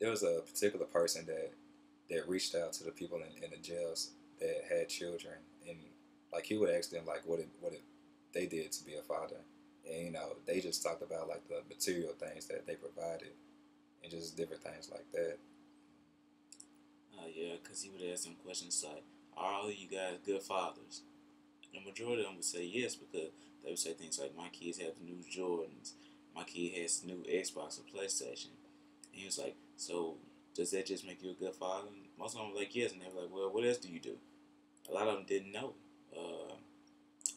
there was a particular person that reached out to the people in the jails that had children, and like he would ask them like what it they did to be a father, and they just talked about like the material things that they provided and just different things like that. Yeah, because he would ask them questions like, "Are all of you guys good fathers?" And the majority of them would say yes because they would say things like, "My kids have the new Jordans, my kid has the new Xbox or PlayStation." And he was like, "So does that just make you a good father?" And most of them were like, "Yes," and they were like, "Well, what else do you do?" A lot of them didn't know. Uh,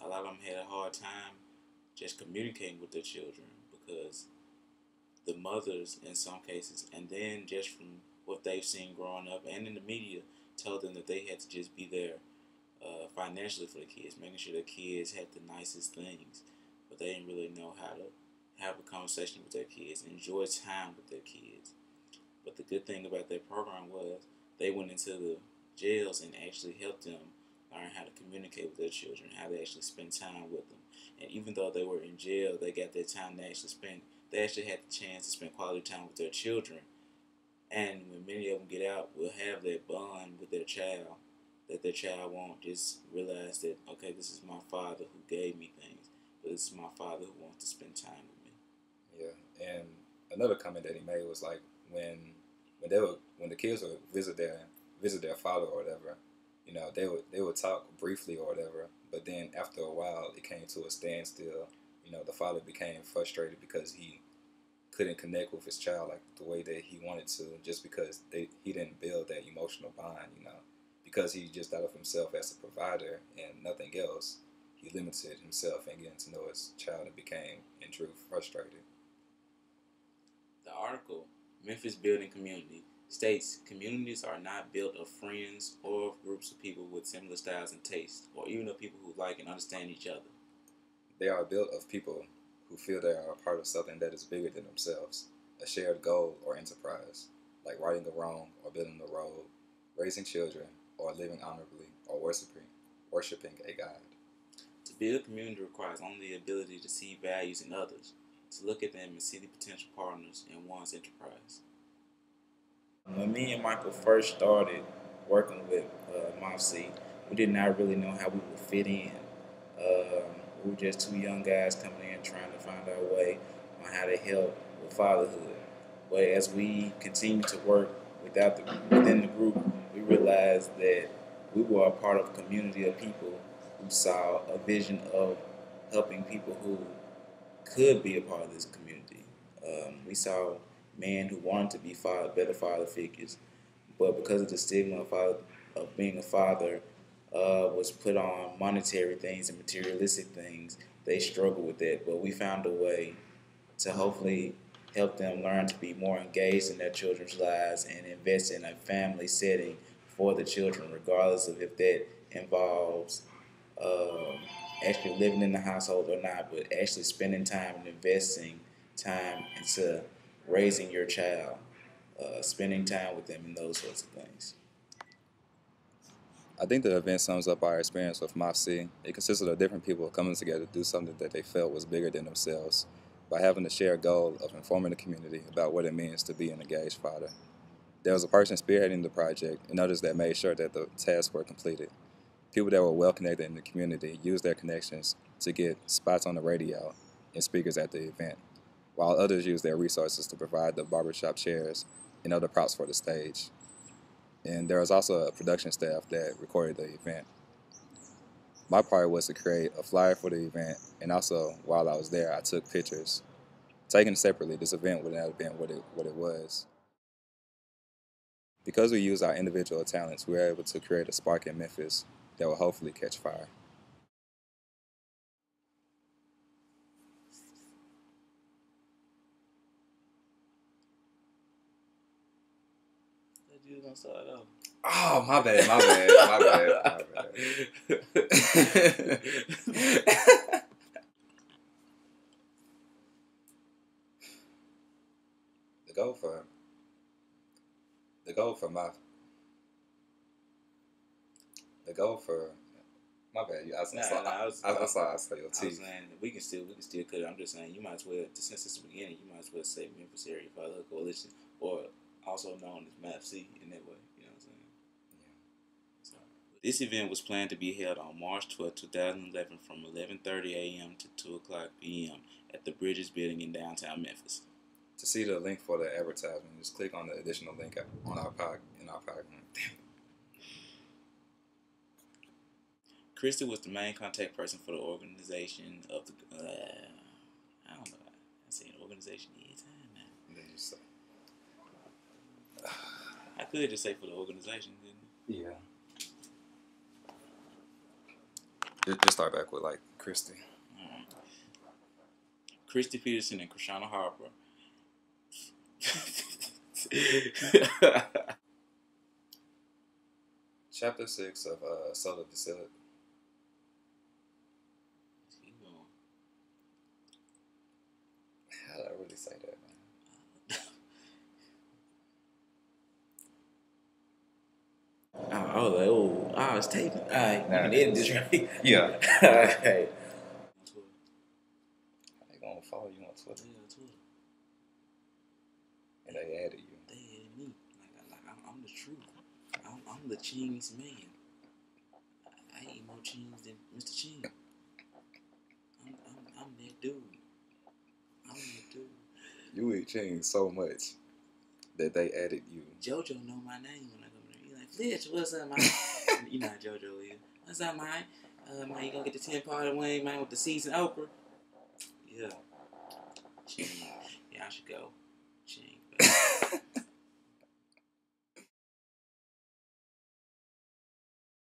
a lot of them had a hard time just communicating with their children because the mothers in some cases, and then just from what they've seen growing up and in the media, told them that they had to just be there financially for the kids, making sure the kids had the nicest things, but they didn't really know how to have a conversation with their kids, enjoy time with their kids. But the good thing about that program was they went into the jails and actually helped them learn how to communicate with their children, how to actually spend time with them. And even though they were in jail, they got that time to actually spend. They actually had the chance to spend quality time with their children. And when many of them get out, will have that bond with their child, that their child won't just realize that, okay, this is my father who gave me things, but this is my father who wants to spend time with me. Yeah, and another comment that he made was like when the kids would visit their father or whatever, they would talk briefly or whatever, but then after a while it came to a standstill. The father became frustrated because he couldn't connect with his child like the way that he wanted to, just because he didn't build that emotional bond. Because he just thought of himself as a provider and nothing else. He limited himself in getting to know his child and became, in truth, frustrated. The article, Memphis Building Community, states communities are not built of friends or of groups of people with similar styles and tastes, or even of people who like and understand each other. They are built of people who feel they are a part of something that is bigger than themselves, a shared goal or enterprise, like righting a wrong or building a road, raising children, or living honorably, or worshiping a God. To build a community requires only the ability to see values in others, to look at them and see the potential partners in one's enterprise. When me and Michael first started working with MAF-C, we did not really know how we would fit in. We were just two young guys coming in trying to find our way on how to help with fatherhood. But as we continued to work within the group, we realized that we were a part of a community of people who saw a vision of helping people who could be a part of this community. We saw men who wanted to be better father figures, but because of the stigma of being a father was put on monetary things and materialistic things, they struggle with that. But we found a way to hopefully help them learn to be more engaged in their children's lives and invest in a family setting for the children, regardless of if that involves um, actually living in the household or not, but actually spending time and investing time into raising your child, spending time with them, and those sorts of things. I think the event sums up our experience with MAF-C. It consisted of different people coming together to do something that they felt was bigger than themselves by having the shared goal of informing the community about what it means to be an engaged father. There was a person spearheading the project and others that made sure that the tasks were completed. People that were well connected in the community used their connections to get spots on the radio and speakers at the event, while others used their resources to provide the barbershop chairs and other props for the stage. And there was also a production staff that recorded the event. My part was to create a flyer for the event, and also while I was there, I took pictures. Taken separately, this event would not have been what it was. Because we used our individual talents, we were able to create a spark in Memphis that will hopefully catch fire. That dude's gonna start off. Oh, my bad, my bad, my bad, my bad. the goal for the goal for my the goal for my bad. I saw your I was teeth. saying we can still cut it. I'm just saying you might as well, since it's the beginning, you might as well say Memphis Area Fatherhood Coalition or also known as MAF-C in that way. You know what I'm saying? So, this event was planned to be held on March 12, 2011 from 11:30 a.m. to 2 o'clock p.m. at the Bridges Building in downtown Memphis. To see the link for the advertisement, just click on the additional link on our podcast. Christy was the main contact person for the organization of the. I don't know. I say an organization every time now. And then just say, I could just say for the organization, didn't yeah. Just start back with like Christy. I? Christy Peterson and Krishana Harper. Chapter 6 of Solar Facility. How did I really say that, man? Oh, it's taping. Alright, you can edit this, right? Yeah. Alright. They gonna follow you on Twitter. Yeah, Twitter. And they added you. They added me. Like I'm the truth. I'm the Ching's man. I eat more Chings than Mr. Ching. I'm that dude. I'm that dude. You eat Ching so much that they added you. JoJo know my name when I come there. He's like, Flitch, what's up, man? You know how JoJo is. What's up, man? Man, you gonna get the 10-part wing, man, with the seasoned okra? Yeah. Ching. Yeah, I should go.